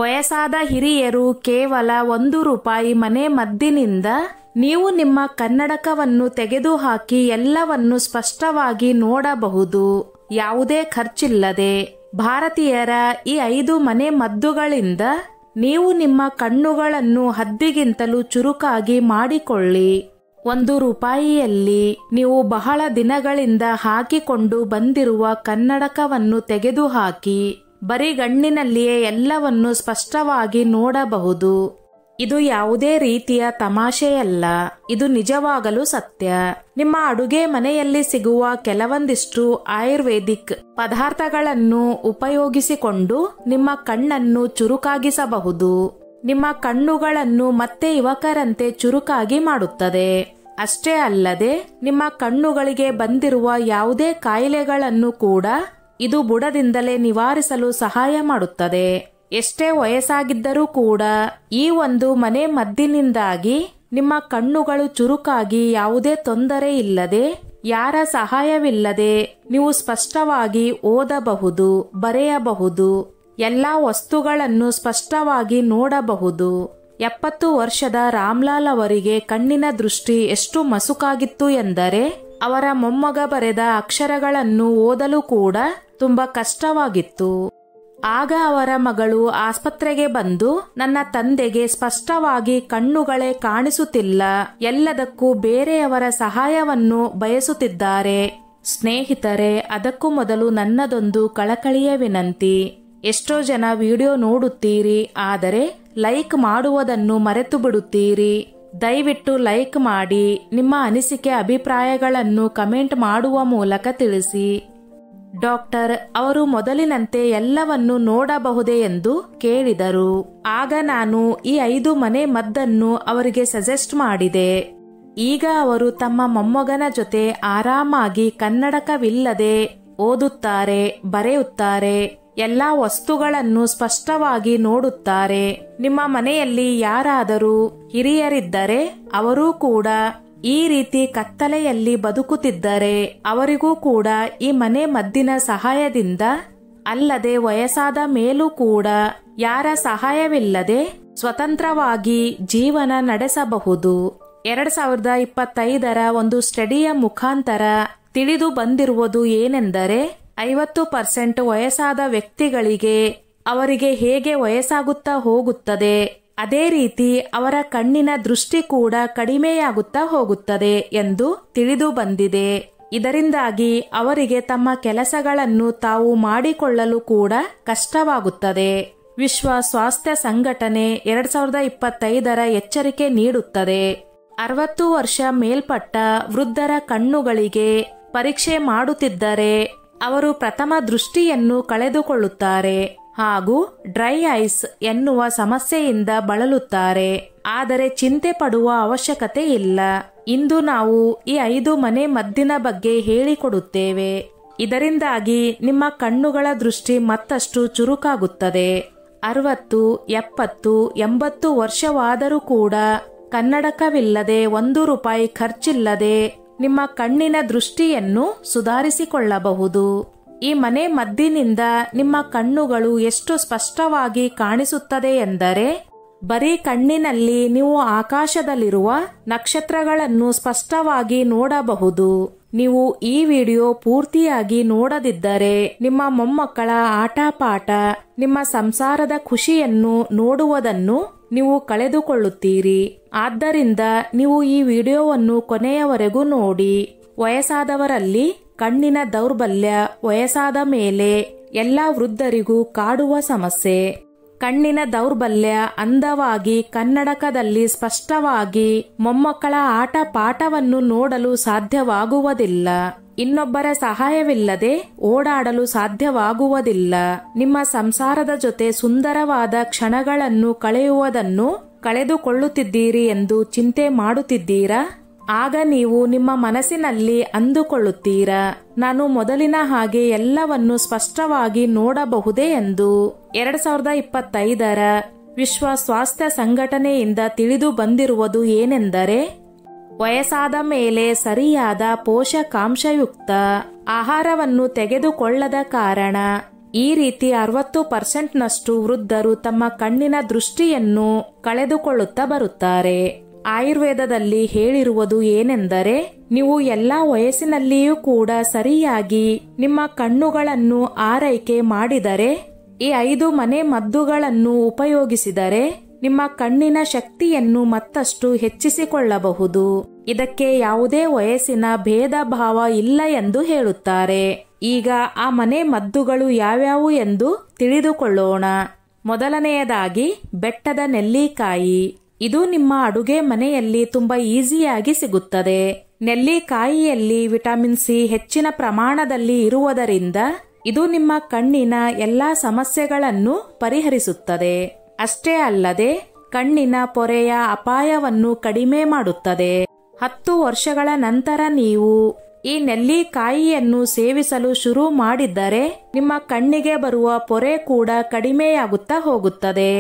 ವಯಸ್ಸಾದ ಹಿರಿಯರು ಕೇವಲ 1 ರೂಪಾಯಿ ಮನೆ ಮದ್ದಿನಿಂದ ನೀವು ನಿಮ್ಮ ಕನ್ನಡಕವನ್ನು ತೆಗೆದುಹಾಕಿ ಎಲ್ಲವನ್ನು ಸ್ಪಷ್ಟವಾಗಿ ನೋಡಬಹುದು, ಯಾವುದೇ ಖರ್ಚಿಲ್ಲದೆ. ಭಾರತೀಯರ ಈ 5 ಮನೆ ಮದ್ದುಗಳಿಂದ ನೀವು ನಿಮ್ಮ ಕಣ್ಣುಗಳನ್ನು ಹದ್ದಿಗಿಂತಲೂ ಚುರುಕಾಗಿ ಮಾಡಿಕೊಳ್ಳಿ. 1 ರೂಪಾಯಿಯಲ್ಲಿ ನೀವು ಬಹಳ ದಿನಗಳಿಂದ ಹಾಕಿಕೊಂಡು ಬಂದಿರುವ ಕನ್ನಡಕವನ್ನು ತೆಗೆದುಹಾಕಿ ಬರಿಗಣ್ಣಿನಲ್ಲಿಯೇ ಎಲ್ಲವನ್ನು ಸ್ಪಷ್ಟವಾಗಿ ನೋಡಬಹುದು. ಇದು ಯಾವುದೇ ರೀತಿಯ ತಮಾಷೆಯಲ್ಲ, ಇದು ನಿಜವಾಗಲೂ ಸತ್ಯ. ನಿಮ್ಮ ಅಡುಗೆ ಮನೆಯಲ್ಲಿ ಸಿಗುವ ಕೆಲವೊಂದಿಷ್ಟು ಆಯುರ್ವೇದಿಕ್ ಪದಾರ್ಥಗಳನ್ನು ಉಪಯೋಗಿಸಿಕೊಂಡು ನಿಮ್ಮ ಕಣ್ಣನ್ನು ಚುರುಕಾಗಿಸಬಹುದು. ನಿಮ್ಮ ಕಣ್ಣುಗಳನ್ನು ಮತ್ತೆ ಯುವಕರಂತೆ ಚುರುಕಾಗಿ ಮಾಡುತ್ತದೆ. ಅಷ್ಟೇ ಅಲ್ಲದೆ ನಿಮ್ಮ ಕಣ್ಣುಗಳಿಗೆ ಬಂದಿರುವ ಯಾವುದೇ ಕಾಯಿಲೆಗಳನ್ನು ಕೂಡ ಇದು ಬುಡದಿಂದಲೇ ನಿವಾರಿಸಲು ಸಹಾಯ ಮಾಡುತ್ತದೆ. ಎಷ್ಟೇ ವಯಸ್ಸಾಗಿದ್ದರೂ ಕೂಡ ಈ ಒಂದು ಮನೆ ಮದ್ದಿನಿಂದಾಗಿ ನಿಮ್ಮ ಕಣ್ಣುಗಳು ಚುರುಕಾಗಿ ಯಾವುದೇ ತೊಂದರೆ ಇಲ್ಲದೆ, ಯಾರ ಸಹಾಯವಿಲ್ಲದೆ ನೀವು ಸ್ಪಷ್ಟವಾಗಿ ಓದಬಹುದು, ಬರೆಯಬಹುದು, ಎಲ್ಲಾ ವಸ್ತುಗಳನ್ನು ಸ್ಪಷ್ಟವಾಗಿ ನೋಡಬಹುದು. 70 ವರ್ಷದ ರಾಮ್ಲಾಲ್ ಅವರಿಗೆ ಕಣ್ಣಿನ ದೃಷ್ಟಿ ಎಷ್ಟು ಮಸುಕಾಗಿತ್ತು ಎಂದರೆ ಅವರ ಮೊಮ್ಮಗ ಬರೆದ ಅಕ್ಷರಗಳನ್ನು ಓದಲು ಕೂಡ ತುಂಬಾ ಕಷ್ಟವಾಗಿತ್ತು. ಆಗ ಅವರ ಮಗಳು ಆಸ್ಪತ್ರೆಗೆ ಬಂದು, ನನ್ನ ತಂದೆಗೆ ಸ್ಪಷ್ಟವಾಗಿ ಕಣ್ಣುಗಳೇ ಕಾಣಿಸುತ್ತಿಲ್ಲ, ಎಲ್ಲದಕ್ಕೂ ಬೇರೆಯವರ ಸಹಾಯವನ್ನು ಬಯಸುತ್ತಿದ್ದಾರೆ. ಸ್ನೇಹಿತರೆ, ಅದಕ್ಕೂ ಮೊದಲು ನನ್ನದೊಂದು ಕಳಕಳಿಯ ವಿನಂತಿ. ಎಷ್ಟೋ ಜನ ವಿಡಿಯೋ ನೋಡುತ್ತೀರಿ, ಆದರೆ ಲೈಕ್ ಮಾಡುವುದನ್ನು ಮರೆತು ಬಿಡುತ್ತೀರಿ. ದಯವಿಟ್ಟು ಲೈಕ್ ಮಾಡಿ, ನಿಮ್ಮ ಅನಿಸಿಕೆ ಅಭಿಪ್ರಾಯಗಳನ್ನು ಕಮೆಂಟ್ ಮಾಡುವ ಮೂಲಕ ತಿಳಿಸಿ. ಡಾಕ್ಟರ್ ಅವರು ಮೊದಲಿನಂತೆ ಎಲ್ಲವನ್ನು ನೋಡಬಹುದೇ ಎಂದು ಕೇಳಿದರು. ಆಗ ನಾನು ಈ 5 ಮನೆ ಮದ್ದನ್ನು ಅವರಿಗೆ ಸಜೆಸ್ಟ್ ಮಾಡಿದೆ. ಈಗ ಅವರು ತಮ್ಮ ಮೊಮ್ಮಗನ ಜೊತೆ ಆರಾಮಾಗಿ ಕನ್ನಡಕವಿಲ್ಲದೆ ಓದುತ್ತಾರೆ, ಬರೆಯುತ್ತಾರೆ, ಎಲ್ಲಾ ವಸ್ತುಗಳನ್ನು ಸ್ಪಷ್ಟವಾಗಿ ನೋಡುತ್ತಾರೆ. ನಿಮ್ಮ ಮನೆಯಲ್ಲಿ ಯಾರಾದರೂ ಹಿರಿಯರಿದ್ದರೆ ಅವರೂ ಕೂಡ ಈ ರೀತಿ ಕತ್ತಲೆಯಲ್ಲಿ ಬದುಕುತ್ತಿದ್ದರೆ ಅವರಿಗೂ ಕೂಡ ಈ ಮನೆ ಮದ್ದಿನ ಸಹಾಯದಿಂದ, ಅಲ್ಲದೆ ವಯಸ್ಸಾದ ಮೇಲೂ ಕೂಡ ಯಾರ ಸಹಾಯವಿಲ್ಲದೆ ಸ್ವತಂತ್ರವಾಗಿ ಜೀವನ ನಡೆಸಬಹುದು. 2025ರ ಒಂದು ಸ್ಟಡಿಯ ಮುಖಾಂತರ ತಿಳಿದು ಬಂದಿರುವುದು ಏನೆಂದರೆ 50% ವಯಸ್ಸಾದ ವ್ಯಕ್ತಿಗಳಿಗೆ ಅವರಿಗೆ ಹೇಗೆ ವಯಸ್ಸಾಗುತ್ತಾ ಹೋಗುತ್ತದೆ, ಅದೇ ರೀತಿ ಅವರ ಕಣ್ಣಿನ ದೃಷ್ಟಿ ಕೂಡ ಕಡಿಮೆಯಾಗುತ್ತಾ ಹೋಗುತ್ತದೆ ಎಂದು ತಿಳಿದು ಬಂದಿದೆ. ಇದರಿಂದಾಗಿ ಅವರಿಗೆ ತಮ್ಮ ಕೆಲಸಗಳನ್ನು ತಾವು ಮಾಡಿಕೊಳ್ಳಲು ಕೂಡ ಕಷ್ಟವಾಗುತ್ತದೆ. ವಿಶ್ವ ಸ್ವಾಸ್ಥ್ಯ ಸಂಘಟನೆ 2025ರ ಎಚ್ಚರಿಕೆ ನೀಡುತ್ತದೆ. 60 ವರ್ಷ ಮೇಲ್ಪಟ್ಟ ವೃದ್ಧರ ಕಣ್ಣುಗಳಿಗೆ ಪರೀಕ್ಷೆ ಮಾಡುತ್ತಿದ್ದರೆ ಅವರು ಪ್ರಥಮ ದೃಷ್ಟಿಯನ್ನು ಕಳೆದುಕೊಳ್ಳುತ್ತಾರೆ ಹಾಗೂ ಡ್ರೈ ಐಸ್ ಎನ್ನುವ ಸಮಸ್ಯೆಯಿಂದ ಬಳಲುತ್ತಾರೆ. ಆದರೆ ಚಿಂತೆ ಪಡುವ ಅವಶ್ಯಕತೆ ಇಲ್ಲ. ಇಂದು ನಾವು ಈ 5 ಮನೆ ಮದ್ದಿನ ಬಗ್ಗೆ ಹೇಳಿಕೊಡುತ್ತೇವೆ. ಇದರಿಂದಾಗಿ ನಿಮ್ಮ ಕಣ್ಣುಗಳ ದೃಷ್ಟಿ ಮತ್ತಷ್ಟು ಚುರುಕಾಗುತ್ತದೆ. 60, 70, 80 ವರ್ಷವಾದರೂ ಕೂಡ ಕನ್ನಡಕವಿಲ್ಲದೆ 1 ರೂಪಾಯಿ ಖರ್ಚಿಲ್ಲದೆ ನಿಮ್ಮ ಕಣ್ಣಿನ ದೃಷ್ಟಿಯನ್ನು ಸುಧಾರಿಸಿಕೊಳ್ಳಬಹುದು. ಈ ಮನೆ ಮದ್ದಿನಿಂದ ನಿಮ್ಮ ಕಣ್ಣುಗಳು ಎಷ್ಟು ಸ್ಪಷ್ಟವಾಗಿ ಕಾಣಿಸುತ್ತದೆ ಎಂದರೆ ಬರೀ ಕಣ್ಣಿನಲ್ಲಿ ನೀವು ಆಕಾಶದಲ್ಲಿರುವ ನಕ್ಷತ್ರಗಳನ್ನು ಸ್ಪಷ್ಟವಾಗಿ ನೋಡಬಹುದು. ನೀವು ಈ ವಿಡಿಯೋ ಪೂರ್ತಿಯಾಗಿ ನೋಡದಿದ್ದರೆ ನಿಮ್ಮ ಮೊಮ್ಮಕ್ಕಳ ಆಟ ಪಾಠ, ನಿಮ್ಮ ಸಂಸಾರದ ಖುಷಿಯನ್ನು ನೋಡುವುದನ್ನು ನೀವು ಕಳೆದುಕೊಳ್ಳುತ್ತೀರಿ. ಆದ್ದರಿಂದ ನೀವು ಈ ವಿಡಿಯೋವನ್ನು ಕೊನೆಯವರೆಗೂ ನೋಡಿ. ವಯಸ್ಸಾದವರಲ್ಲಿ ಕಣ್ಣಿನ ದೌರ್ಬಲ್ಯ ವಯಸ್ಸಾದ ಮೇಲೆ ಎಲ್ಲಾ ವೃದ್ಧರಿಗೂ ಕಾಡುವ ಸಮಸ್ಯೆ. ಕಣ್ಣಿನ ದೌರ್ಬಲ್ಯ ಅಂದವಾಗಿ ಕನ್ನಡಕದಲ್ಲಿ ಸ್ಪಷ್ಟವಾಗಿ ಮೊಮ್ಮಕ್ಕಳ ಆಟ ಪಾಠವನ್ನು ನೋಡಲು ಸಾಧ್ಯವಾಗುವುದಿಲ್ಲ. ಇನ್ನೊಬ್ಬರ ಸಹಾಯವಿಲ್ಲದೆ ಓಡಾಡಲು ಸಾಧ್ಯವಾಗುವುದಿಲ್ಲ. ನಿಮ್ಮ ಸಂಸಾರದ ಜೊತೆ ಸುಂದರವಾದ ಕ್ಷಣಗಳನ್ನು ಕಳೆಯುವುದನ್ನು ಕಳೆದುಕೊಳ್ಳುತ್ತಿದ್ದೀರಿ ಎಂದು ಚಿಂತೆ ಮಾಡುತ್ತಿದ್ದೀರಾ? ಆಗ ನೀವು ನಿಮ್ಮ ಮನಸ್ಸಿನಲ್ಲಿ ಅಂದುಕೊಳ್ಳುತ್ತೀರಾ, ನಾನು ಮೊದಲಿನ ಹಾಗೆ ಎಲ್ಲವನ್ನು ಸ್ಪಷ್ಟವಾಗಿ ನೋಡಬಹುದೇ ಎಂದು. 2025ರ ವಿಶ್ವ ಸ್ವಾಸ್ಥ್ಯ ಸಂಘಟನೆಯಿಂದ ತಿಳಿದು ಬಂದಿರುವುದು ಏನೆಂದರೆ ವಯಸ್ಸಾದ ಮೇಲೆ ಸರಿಯಾದ ಪೋಷಕಾಂಶಯುಕ್ತ ಆಹಾರವನ್ನು ತೆಗೆದುಕೊಳ್ಳದ ಕಾರಣ ಈ ರೀತಿ 60% ವೃದ್ಧರು ತಮ್ಮ ಕಣ್ಣಿನ ದೃಷ್ಟಿಯನ್ನು ಕಳೆದುಕೊಳ್ಳುತ್ತಾ ಬರುತ್ತಾರೆ. ಆಯುರ್ವೇದದಲ್ಲಿ ಹೇಳಿರುವುದು ಏನೆಂದರೆ, ನೀವು ಎಲ್ಲಾ ವಯಸ್ಸಿನಲ್ಲಿಯೂ ಕೂಡ ಸರಿಯಾಗಿ ನಿಮ್ಮ ಕಣ್ಣುಗಳನ್ನು ಆರೈಕೆ ಮಾಡಿದರೆ, ಈ 5 ಮನೆ ಮದ್ದುಗಳನ್ನು ಉಪಯೋಗಿಸಿದರೆ ನಿಮ್ಮ ಕಣ್ಣಿನ ಶಕ್ತಿಯನ್ನು ಮತ್ತಷ್ಟು ಹೆಚ್ಚಿಸಿಕೊಳ್ಳಬಹುದು. ಇದಕ್ಕೆ ಯಾವುದೇ ವಯಸ್ಸಿನ ಭೇದ ಭಾವ ಇಲ್ಲ ಎಂದು ಹೇಳುತ್ತಾರೆ. ಈಗ ಆ ಮನೆ ಮದ್ದುಗಳು ಯಾವ್ಯಾವು ಎಂದು ತಿಳಿದುಕೊಳ್ಳೋಣ. ಮೊದಲನೆಯದಾಗಿ ಬೆಟ್ಟದ ನೆಲ್ಲಿಕಾಯಿ. ಇದು ನಿಮ್ಮ ಅಡುಗೆ ಮನೆಯಲ್ಲಿ ತುಂಬಾ ಈಸಿಯಾಗಿ ಸಿಗುತ್ತದೆ. ನೆಲ್ಲಿಕಾಯಿಯಲ್ಲಿ ವಿಟಮಿನ್ ಸಿ ಹೆಚ್ಚಿನ ಪ್ರಮಾಣದಲ್ಲಿ ಇರುವುದರಿಂದ ಇದು ನಿಮ್ಮ ಕಣ್ಣಿನ ಎಲ್ಲಾ ಸಮಸ್ಯೆಗಳನ್ನು ಪರಿಹರಿಸುತ್ತದೆ. ಅಷ್ಟೇ ಅಲ್ಲದೆ ಕಣ್ಣಿನ ಪೊರೆಯ ಅಪಾಯವನ್ನು ಕಡಿಮೆ ಮಾಡುತ್ತದೆ. 10 ವರ್ಷಗಳ ನಂತರ ನೀವು ಈ ನೆಲ್ಲಿಕಾಯಿಯನ್ನು ಸೇವಿಸಲು ಶುರು ಮಾಡಿದ್ದರೆ ನಿಮ್ಮ ಕಣ್ಣಿಗೆ ಬರುವ ಪೊರೆ ಕೂಡ ಕಡಿಮೆಯಾಗುತ್ತಾ ಹೋಗುತ್ತದೆ.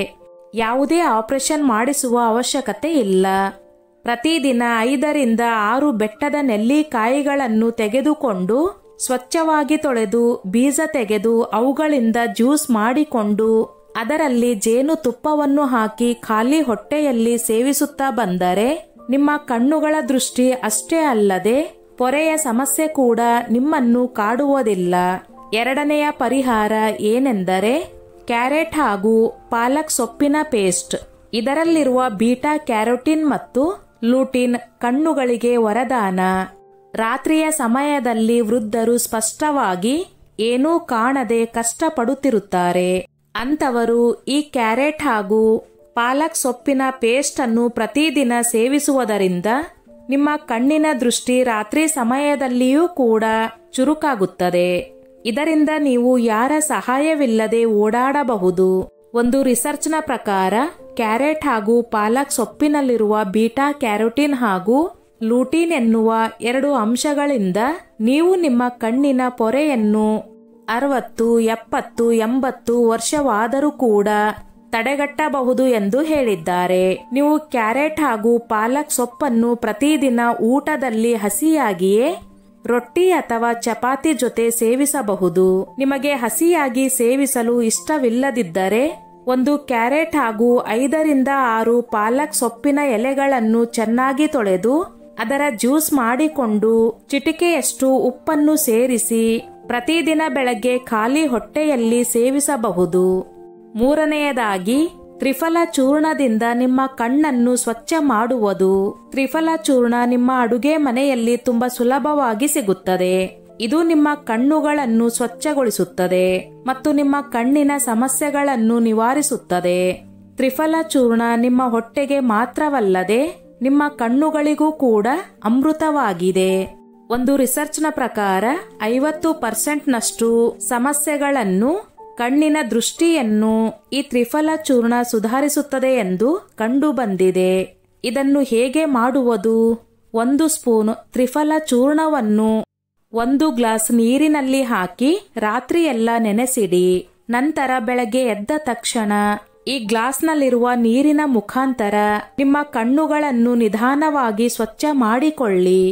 ಯಾವುದೇ ಆಪರೇಷನ್ ಮಾಡಿಸುವ ಅವಶ್ಯಕತೆ ಇಲ್ಲ. ಪ್ರತಿದಿನ 5 ರಿಂದ 6 ಬೆಟ್ಟದ ನೆಲ್ಲಿಕಾಯಿಗಳನ್ನು ತೆಗೆದುಕೊಂಡು ಸ್ವಚ್ಛವಾಗಿ ತೊಳೆದು ಬೀಜ ತೆಗೆದು ಅವುಗಳಿಂದ ಜ್ಯೂಸ್ ಮಾಡಿಕೊಂಡು ಅದರಲ್ಲಿ ಜೇನು ತುಪ್ಪವನ್ನು ಹಾಕಿ ಖಾಲಿ ಹೊಟ್ಟೆಯಲ್ಲಿ ಸೇವಿಸುತ್ತಾ ಬಂದರೆ ನಿಮ್ಮ ಕಣ್ಣುಗಳ ದೃಷ್ಟಿ ಅಷ್ಟೇ ಅಲ್ಲದೆ ಪೊರೆಯ ಸಮಸ್ಯೆ ಕೂಡ ನಿಮ್ಮನ್ನು ಕಾಡುವುದಿಲ್ಲ. ಎರಡನೆಯ ಪರಿಹಾರ ಏನೆಂದರೆ ಕ್ಯಾರೆಟ್ ಹಾಗೂ ಪಾಲಕ್ ಸೊಪ್ಪಿನ ಪೇಸ್ಟ್. ಇದರಲ್ಲಿರುವ ಬೀಟಾ ಕ್ಯಾರೋಟಿನ್ ಮತ್ತು ಲೂಟಿನ್ ಕಣ್ಣುಗಳಿಗೆ ವರದಾನ. ರಾತ್ರಿಯ ಸಮಯದಲ್ಲಿ ವೃದ್ಧರು ಸ್ಪಷ್ಟವಾಗಿ ಏನೂ ಕಾಣದೆ ಕಷ್ಟಪಡುತ್ತಿರುತ್ತಾರೆ. ಅಂತವರು ಈ ಕ್ಯಾರೆಟ್ ಹಾಗೂ ಪಾಲಕ್ ಸೊಪ್ಪಿನ ಪೇಸ್ಟ್ ಅನ್ನು ಪ್ರತಿದಿನ ಸೇವಿಸುವುದರಿಂದ ನಿಮ್ಮ ಕಣ್ಣಿನ ದೃಷ್ಟಿ ರಾತ್ರಿ ಸಮಯದಲ್ಲಿಯೂ ಕೂಡ ಚುರುಕಾಗುತ್ತದೆ. ಇದರಿಂದ ನೀವು ಯಾರ ಸಹಾಯವಿಲ್ಲದೆ ಓಡಾಡಬಹುದು. ಒಂದು ರಿಸರ್ಚ್ನ ಪ್ರಕಾರ ಕ್ಯಾರೆಟ್ ಹಾಗೂ ಪಾಲಕ್ ಸೊಪ್ಪಿನಲ್ಲಿರುವ ಬೀಟಾ ಕ್ಯಾರೋಟಿನ್ ಹಾಗೂ ಲೂಟಿನ್ ಎನ್ನುವ 2 ಅಂಶಗಳಿಂದ ನೀವು ನಿಮ್ಮ ಕಣ್ಣಿನ ಪೊರೆಯನ್ನು 60, 70, 80 ವರ್ಷವಾದರೂ ಕೂಡ ತಡೆಗಟ್ಟಬಹುದು ಎಂದು ಹೇಳಿದ್ದಾರೆ. ನೀವು ಕ್ಯಾರೆಟ್ ಹಾಗೂ ಪಾಲಕ್ ಸೊಪ್ಪನ್ನು ಪ್ರತಿದಿನ ಊಟದಲ್ಲಿ ಹಸಿಯಾಗಿಯೇ ರೊಟ್ಟಿ ಅಥವಾ ಚಪಾತಿ ಜೊತೆ ಸೇವಿಸಬಹುದು. ನಿಮಗೆ ಹಸಿಯಾಗಿ ಸೇವಿಸಲು ಇಷ್ಟವಿಲ್ಲದಿದ್ದರೆ ಒಂದು ಕ್ಯಾರೆಟ್ ಹಾಗೂ 5 ರಿಂದ 6 ಪಾಲಕ್ ಸೊಪ್ಪಿನ ಎಲೆಗಳನ್ನು ಚೆನ್ನಾಗಿ ತೊಳೆದು ಅದರ ಜ್ಯೂಸ್ ಮಾಡಿಕೊಂಡು ಚಿಟಿಕೆಯಷ್ಟು ಉಪ್ಪನ್ನು ಸೇರಿಸಿ ಪ್ರತಿದಿನ ಬೆಳಗ್ಗೆ ಖಾಲಿ ಹೊಟ್ಟೆಯಲ್ಲಿ ಸೇವಿಸಬಹುದು. ಮೂರನೆಯದಾಗಿ ತ್ರಿಫಲ ಚೂರ್ಣದಿಂದ ನಿಮ್ಮ ಕಣ್ಣನ್ನು ಸ್ವಚ್ಛ ಮಾಡುವುದು. ತ್ರಿಫಲ ಚೂರ್ಣ ನಿಮ್ಮ ಅಡುಗೆ ಮನೆಯಲ್ಲಿ ತುಂಬಾ ಸುಲಭವಾಗಿ ಸಿಗುತ್ತದೆ. ಇದು ನಿಮ್ಮ ಕಣ್ಣುಗಳನ್ನು ಸ್ವಚ್ಛಗೊಳಿಸುತ್ತದೆ ಮತ್ತು ನಿಮ್ಮ ಕಣ್ಣಿನ ಸಮಸ್ಯೆಗಳನ್ನು ನಿವಾರಿಸುತ್ತದೆ. ತ್ರಿಫಲ ಚೂರ್ಣ ನಿಮ್ಮ ಹೊಟ್ಟೆಗೆ ಮಾತ್ರವಲ್ಲದೆ ನಿಮ್ಮ ಕಣ್ಣುಗಳಿಗೂ ಕೂಡ ಅಮೃತವಾಗಿದೆ. ಒಂದು ರಿಸರ್ಚ್ನ ಪ್ರಕಾರ 50% ಸಮಸ್ಯೆಗಳನ್ನು ಕಣ್ಣಿನ ದೃಷ್ಟಿಯನ್ನು ಈ ತ್ರಿಫಲ ಚೂರ್ಣ ಸುಧಾರಿಸುತ್ತದೆ ಎಂದು ಕಂಡುಬಂದಿದೆ. ಇದನ್ನು ಹೇಗೆ ಮಾಡುವುದು? 1 ಸ್ಪೂನ್ ತ್ರಿಫಲ ಚೂರ್ಣವನ್ನು 1 ಗ್ಲಾಸ್ ನೀರಿನಲ್ಲಿ ಹಾಕಿ ರಾತ್ರಿಯೆಲ್ಲ ನೆನೆಸಿಡಿ. ನಂತರ ಬೆಳಗ್ಗೆ ಎದ್ದ ತಕ್ಷಣ ಈ ಗ್ಲಾಸ್ನಲ್ಲಿರುವ ನೀರಿನ ಮುಖಾಂತರ ನಿಮ್ಮ ಕಣ್ಣುಗಳನ್ನು ನಿಧಾನವಾಗಿ ಸ್ವಚ್ಛ ಮಾಡಿಕೊಳ್ಳಿ.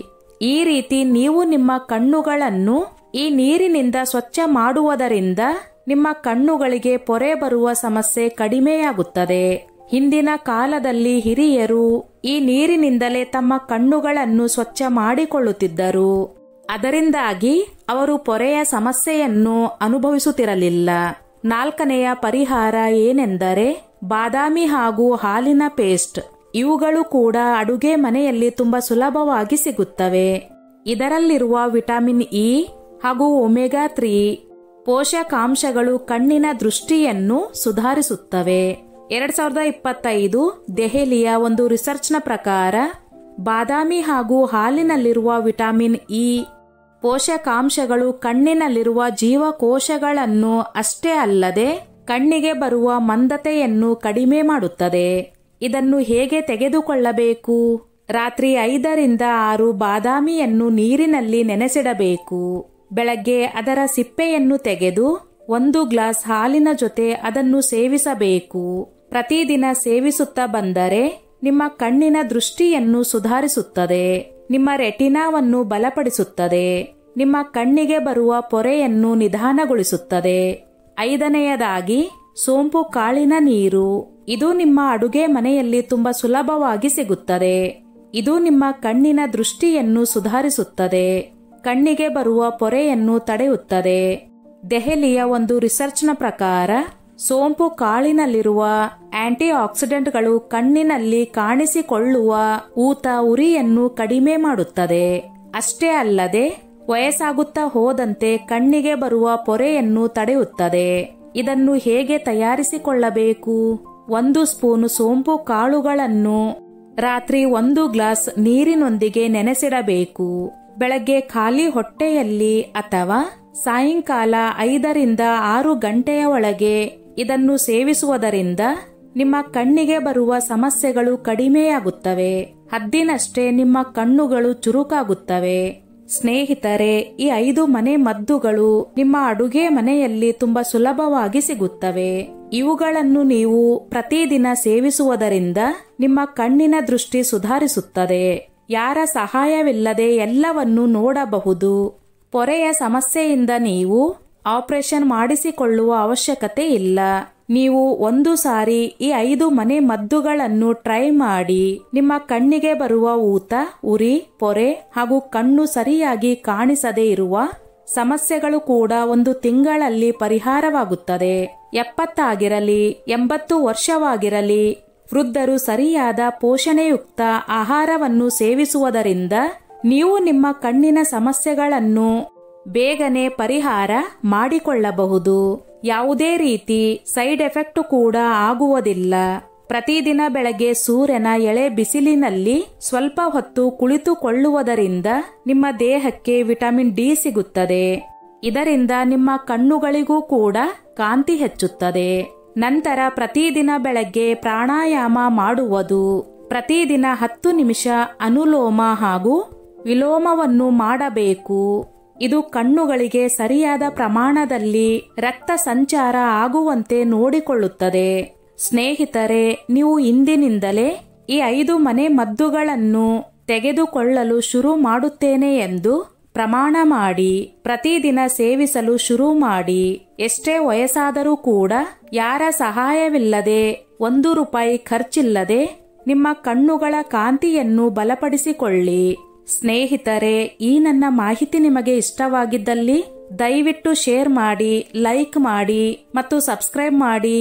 ಈ ರೀತಿ ನೀವು ನಿಮ್ಮ ಕಣ್ಣುಗಳನ್ನು ಈ ನೀರಿನಿಂದ ಸ್ವಚ್ಛ ಮಾಡುವುದರಿಂದ ನಿಮ್ಮ ಕಣ್ಣುಗಳಿಗೆ ಪೊರೆ ಬರುವ ಸಮಸ್ಯೆ ಕಡಿಮೆಯಾಗುತ್ತದೆ. ಹಿಂದಿನ ಕಾಲದಲ್ಲಿ ಹಿರಿಯರು ಈ ನೀರಿನಿಂದಲೇ ತಮ್ಮ ಕಣ್ಣುಗಳನ್ನು ಸ್ವಚ್ಛ ಮಾಡಿಕೊಳ್ಳುತ್ತಿದ್ದರು. ಅದರಿಂದಾಗಿ ಅವರು ಪೊರೆಯ ಸಮಸ್ಯೆಯನ್ನು ಅನುಭವಿಸುತ್ತಿರಲಿಲ್ಲ. 4ನೆಯ ಪರಿಹಾರ ಏನೆಂದರೆ ಬಾದಾಮಿ ಹಾಗೂ ಹಾಲಿನ ಪೇಸ್ಟ್. ಇವುಗಳು ಕೂಡ ಅಡುಗೆ ಮನೆಯಲ್ಲಿ ತುಂಬಾ ಸುಲಭವಾಗಿ ಸಿಗುತ್ತವೆ. ಇದರಲ್ಲಿರುವ ವಿಟಮಿನ್ ಇ ಹಾಗೂ ಒಮೆಗಾ 3 ಪೋಷಕಾಂಶಗಳು ಕಣ್ಣಿನ ದೃಷ್ಟಿಯನ್ನು ಸುಧಾರಿಸುತ್ತವೆ. 2025 ದೆಹಲಿಯ ಒಂದು ರಿಸರ್ಚ್ನ ಪ್ರಕಾರ ಬಾದಾಮಿ ಹಾಗೂ ಹಾಲಿನಲ್ಲಿರುವ ವಿಟಮಿನ್ ಇ ಪೋಷಕಾಂಶಗಳು ಕಣ್ಣಿನಲ್ಲಿರುವ ಜೀವಕೋಶಗಳನ್ನು ಅಷ್ಟೇ ಅಲ್ಲದೆ ಕಣ್ಣಿಗೆ ಬರುವ ಮಂದತೆಯನ್ನು ಕಡಿಮೆ ಮಾಡುತ್ತದೆ. ಇದನ್ನು ಹೇಗೆ ತೆಗೆದುಕೊಳ್ಳಬೇಕು? ರಾತ್ರಿ 5 ರಿಂದ 6 ಬಾದಾಮಿಯನ್ನು ನೀರಿನಲ್ಲಿ ನೆನೆಸಿಡಬೇಕು. ಬೆಳಗ್ಗೆ ಅದರ ಸಿಪ್ಪೆಯನ್ನು ತೆಗೆದು 1 ಗ್ಲಾಸ್ ಹಾಲಿನ ಜೊತೆ ಅದನ್ನು ಸೇವಿಸಬೇಕು. ಪ್ರತಿದಿನ ಸೇವಿಸುತ್ತಾ ಬಂದರೆ ನಿಮ್ಮ ಕಣ್ಣಿನ ದೃಷ್ಟಿಯನ್ನು ಸುಧಾರಿಸುತ್ತದೆ. ನಿಮ್ಮ ರೆಟಿನಾವನ್ನು ಬಲಪಡಿಸುತ್ತದೆ. ನಿಮ್ಮ ಕಣ್ಣಿಗೆ ಬರುವ ಪೊರೆಯನ್ನು ನಿಧಾನಗೊಳಿಸುತ್ತದೆ. 5ನೇಯದಾಗಿ ಸೋಂಪು ಕಾಳಿನ ನೀರು. ಇದು ನಿಮ್ಮ ಅಡುಗೆ ಮನೆಯಲ್ಲಿ ತುಂಬಾ ಸುಲಭವಾಗಿ ಸಿಗುತ್ತದೆ. ಇದು ನಿಮ್ಮ ಕಣ್ಣಿನ ದೃಷ್ಟಿಯನ್ನು ಸುಧಾರಿಸುತ್ತದೆ, ಕಣ್ಣಿಗೆ ಬರುವ ಪೊರೆಯನ್ನು ತಡೆಯುತ್ತದೆ. ದೆಹಲಿಯ ಒಂದು ರಿಸರ್ಚ್ನ ಪ್ರಕಾರ ಸೋಂಪು ಕಾಳಿನಲ್ಲಿರುವ ಆಂಟಿ ಆಕ್ಸಿಡೆಂಟ್ಗಳು ಕಣ್ಣಿನಲ್ಲಿ ಕಾಣಿಸಿಕೊಳ್ಳುವ ಊತ ಉರಿಯನ್ನು ಕಡಿಮೆ ಮಾಡುತ್ತದೆ. ಅಷ್ಟೇ ಅಲ್ಲದೆ ವಯಸ್ಸಾಗುತ್ತಾ ಹೋದಂತೆ ಕಣ್ಣಿಗೆ ಬರುವ ಪೊರೆಯನ್ನು ತಡೆಯುತ್ತದೆ. ಇದನ್ನು ಹೇಗೆ ತಯಾರಿಸಿಕೊಳ್ಳಬೇಕು? 1 ಸ್ಪೂನ್ ಸೋಂಪು ಕಾಳುಗಳನ್ನು ರಾತ್ರಿ 1 ಗ್ಲಾಸ್ ನೀರಿನೊಂದಿಗೆ ನೆನೆಸಿಡಬೇಕು. ಬೆಳಗ್ಗೆ ಖಾಲಿ ಹೊಟ್ಟೆಯಲ್ಲಿ ಅಥವಾ ಸಾಯಂಕಾಲ 5 ರಿಂದ 6 ಗಂಟೆಯ ಒಳಗೆ ಇದನ್ನು ಸೇವಿಸುವುದರಿಂದ ನಿಮ್ಮ ಕಣ್ಣಿಗೆ ಬರುವ ಸಮಸ್ಯೆಗಳು ಕಡಿಮೆಯಾಗುತ್ತವೆ. ಹದ್ದಿನಷ್ಟೇ ನಿಮ್ಮ ಕಣ್ಣುಗಳು ಚುರುಕಾಗುತ್ತವೆ. ಸ್ನೇಹಿತರೆ, ಈ 5 ಮನೆ ಮದ್ದುಗಳು ನಿಮ್ಮ ಅಡುಗೆ ಮನೆಯಲ್ಲಿ ತುಂಬಾ ಸುಲಭವಾಗಿ ಸಿಗುತ್ತವೆ. ಇವುಗಳನ್ನು ನೀವು ಪ್ರತಿದಿನ ಸೇವಿಸುವುದರಿಂದ ನಿಮ್ಮ ಕಣ್ಣಿನ ದೃಷ್ಟಿ ಸುಧಾರಿಸುತ್ತದೆ. ಯಾರ ಸಹಾಯವಿಲ್ಲದೆ ಎಲ್ಲವನ್ನೂ ನೋಡಬಹುದು. ಪೊರೆಯ ಸಮಸ್ಯೆಯಿಂದ ನೀವು ಆಪರೇಷನ್ ಮಾಡಿಸಿಕೊಳ್ಳುವ ಅವಶ್ಯಕತೆ ಇಲ್ಲ. ನೀವು ಒಂದು ಸಾರಿ ಈ 5 ಮನೆ ಮದ್ದುಗಳನ್ನು ಟ್ರೈ ಮಾಡಿ ನಿಮ್ಮ ಕಣ್ಣಿಗೆ ಬರುವ ಊತ, ಉರಿ, ಪೊರೆ ಹಾಗೂ ಕಣ್ಣು ಸರಿಯಾಗಿ ಕಾಣಿಸದೇ ಇರುವ ಸಮಸ್ಯೆಗಳು ಕೂಡ 1 ತಿಂಗಳಲ್ಲಿ ಪರಿಹಾರವಾಗುತ್ತದೆ. 70 ಆಗಿರಲಿ 80 ವರ್ಷವಾಗಿರಲಿ, ವೃದ್ಧರು ಸರಿಯಾದ ಪೋಷಣೆಯುಕ್ತ ಆಹಾರವನ್ನು ಸೇವಿಸುವುದರಿಂದ ನೀವು ನಿಮ್ಮ ಕಣ್ಣಿನ ಸಮಸ್ಯೆಗಳನ್ನು ಬೇಗನೆ ಪರಿಹಾರ ಮಾಡಿಕೊಳ್ಳಬಹುದು. ಯಾವುದೇ ರೀತಿ ಸೈಡ್ ಎಫೆಕ್ಟ್ ಕೂಡ ಆಗುವುದಿಲ್ಲ. ಪ್ರತಿದಿನ ಬೆಳಗ್ಗೆ ಸೂರ್ಯನ ಎಳೆ ಬಿಸಿಲಿನಲ್ಲಿ ಸ್ವಲ್ಪ ಹೊತ್ತು ಕುಳಿತುಕೊಳ್ಳುವುದರಿಂದ ನಿಮ್ಮ ದೇಹಕ್ಕೆ ವಿಟಮಿನ್ ಡಿ ಸಿಗುತ್ತದೆ. ಇದರಿಂದ ನಿಮ್ಮ ಕಣ್ಣುಗಳಿಗೂ ಕೂಡ ಕಾಂತಿ ಹೆಚ್ಚುತ್ತದೆ. ನಂತರ ಪ್ರತಿದಿನ ಬೆಳಗ್ಗೆ ಪ್ರಾಣಾಯಾಮ ಮಾಡುವುದು. ಪ್ರತಿದಿನ 10 ನಿಮಿಷ ಅನುಲೋಮ ಹಾಗೂ ವಿಲೋಮವನ್ನು ಮಾಡಬೇಕು. ಇದು ಕಣ್ಣುಗಳಿಗೆ ಸರಿಯಾದ ಪ್ರಮಾಣದಲ್ಲಿ ರಕ್ತ ಸಂಚಾರ ಆಗುವಂತೆ ನೋಡಿಕೊಳ್ಳುತ್ತದೆ. ಸ್ನೇಹಿತರೆ, ನೀವು ಇಂದಿನಿಂದಲೇ ಈ 5 ಮನೆ ಮದ್ದುಗಳನ್ನು ತೆಗೆದುಕೊಳ್ಳಲು ಶುರು ಮಾಡುತ್ತೇನೆ ಎಂದು ಪ್ರಮಾಣ ಮಾಡಿ ಪ್ರತಿದಿನ ಸೇವಿಸಲು ಶುರು ಮಾಡಿ. ಎಷ್ಟೇ ವಯಸ್ಸಾದರೂ ಕೂಡ ಯಾರ ಸಹಾಯವಿಲ್ಲದೆ 1 ರೂಪಾಯಿ ಖರ್ಚಿಲ್ಲದೆ ನಿಮ್ಮ ಕಣ್ಣುಗಳ ಕಾಂತಿಯನ್ನು ಬಲಪಡಿಸಿಕೊಳ್ಳಿ. ಸ್ನೇಹಿತರೆ, ಈ ನನ್ನ ಮಾಹಿತಿ ನಿಮಗೆ ಇಷ್ಟವಾಗಿದ್ದಲ್ಲಿ ದಯವಿಟ್ಟು ಶೇರ್ ಮಾಡಿ, ಲೈಕ್ ಮಾಡಿ ಮತ್ತು ಸಬ್ಸ್ಕ್ರೈಬ್ ಮಾಡಿ.